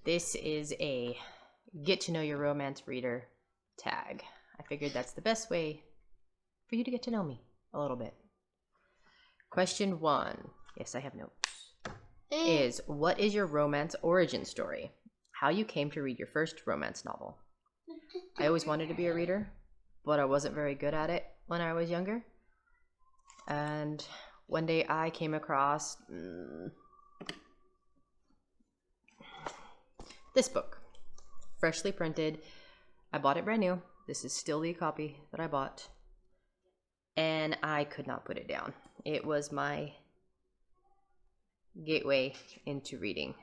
This is a get to know your romance reader tag. I figured that's the best way for you to get to know me a little bit. Question 1, yes, I have notes, is what is your romance origin story? How you came to read your first romance novel. I always wanted to be a reader, but I wasn't very good at it when I was younger. And one day I came across this book, freshly printed. I bought it brand new. This is still the copy that I bought. And I could not put it down. It was my gateway into reading.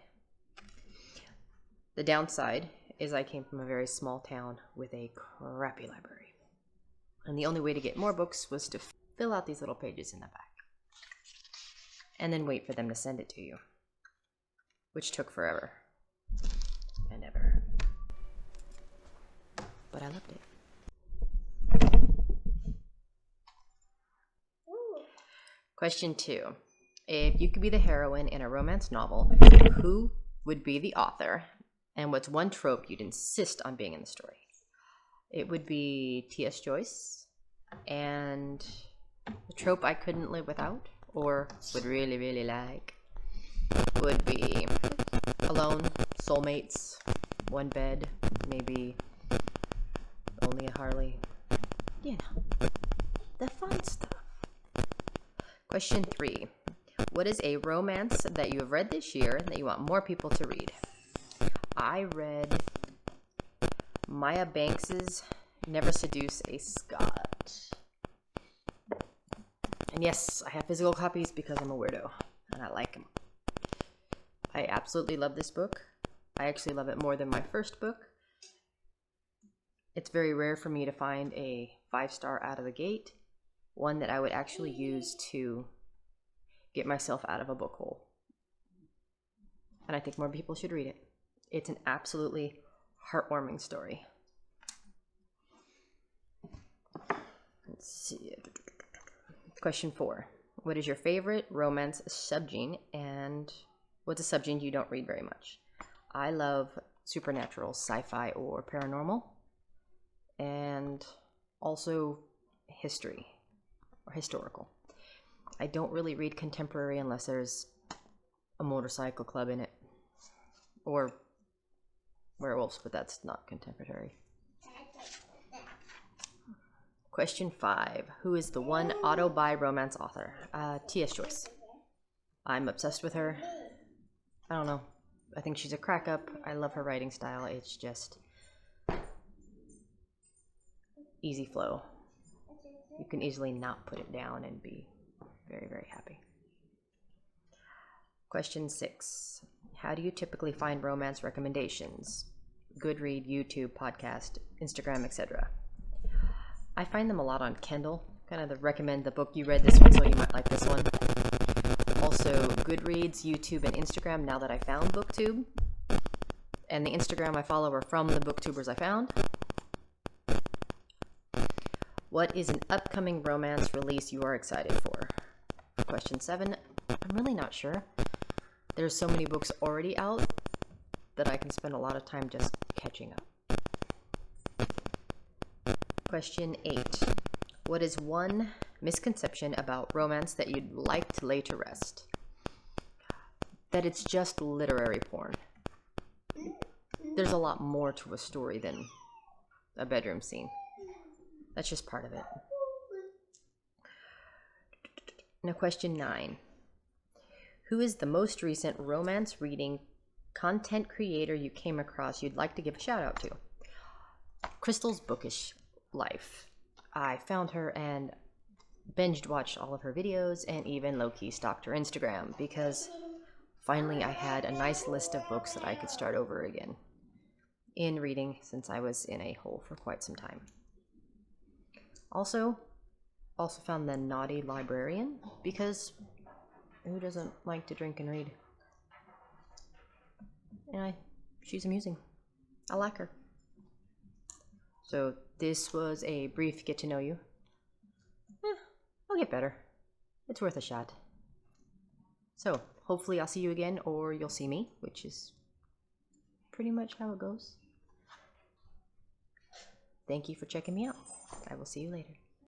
The downside is I came from a very small town with a crappy library. And the only way to get more books was to fill out these little pages in the back. And then wait for them to send it to you. Which took forever. And ever. But I loved it. Question 2. If you could be the heroine in a romance novel, who would be the author? And what's one trope you'd insist on being in the story? It would be T.S. Joyce. And the trope I couldn't live without, or would really, really like, would be alone, soulmates, one bed, maybe only a Harley. You know, the fun stuff. Question 3. What is a romance that you have read this year that you want more people to read? I read Maya Banks's Never Seduce a Scot. And yes, I have physical copies because I'm a weirdo and I like them. I absolutely love this book. I actually love it more than my first book. It's very rare for me to find a 5-star out of the gate, one that I would actually use to get myself out of a book hole. And I think more people should read it. It's an absolutely heartwarming story. Let's see. Question 4. What is your favorite romance subgenre, and what's a subgenre you don't read very much? I love supernatural, sci-fi, or paranormal, and also history or historical. I don't really read contemporary unless there's a motorcycle club in it, or werewolves, but that's not contemporary. Question 5. Who is the one auto-buy romance author? T.S. Joyce. I'm obsessed with her. I don't know. I think she's a crack up. I love her writing style. It's just easy flow. You can easily not put it down and be very, very happy. Question 6. How do you typically find romance recommendations? Goodread, YouTube, podcast, Instagram, etc. I find them a lot on Kindle. Kind of recommend the book you read this one, so you might like this one. Also, Goodreads, YouTube, and Instagram now that I found BookTube. And the Instagram I follow are from the BookTubers I found. What is an upcoming romance release you are excited for? Question 7. I'm really not sure. There's so many books already out that I can spend a lot of time just catching up. Question 8. What is one misconception about romance that you'd like to lay to rest? That it's just literary porn. There's a lot more to a story than a bedroom scene. That's just part of it. Now, question 9. Who is the most recent romance reading content creator you came across you'd like to give a shout out to? Crystal's Bookish Life. I found her and binged watched all of her videos and even low-key stalked her Instagram because finally I had a nice list of books that I could start over again in reading since I was in a hole for quite some time. Also found the Naughty Librarian because who doesn't like to drink and read? And she's amusing. I like her. So this was a brief get to know you. I'll get better. It's worth a shot. So hopefully I'll see you again, or you'll see me, which is pretty much how it goes. Thank you for checking me out. I will see you later.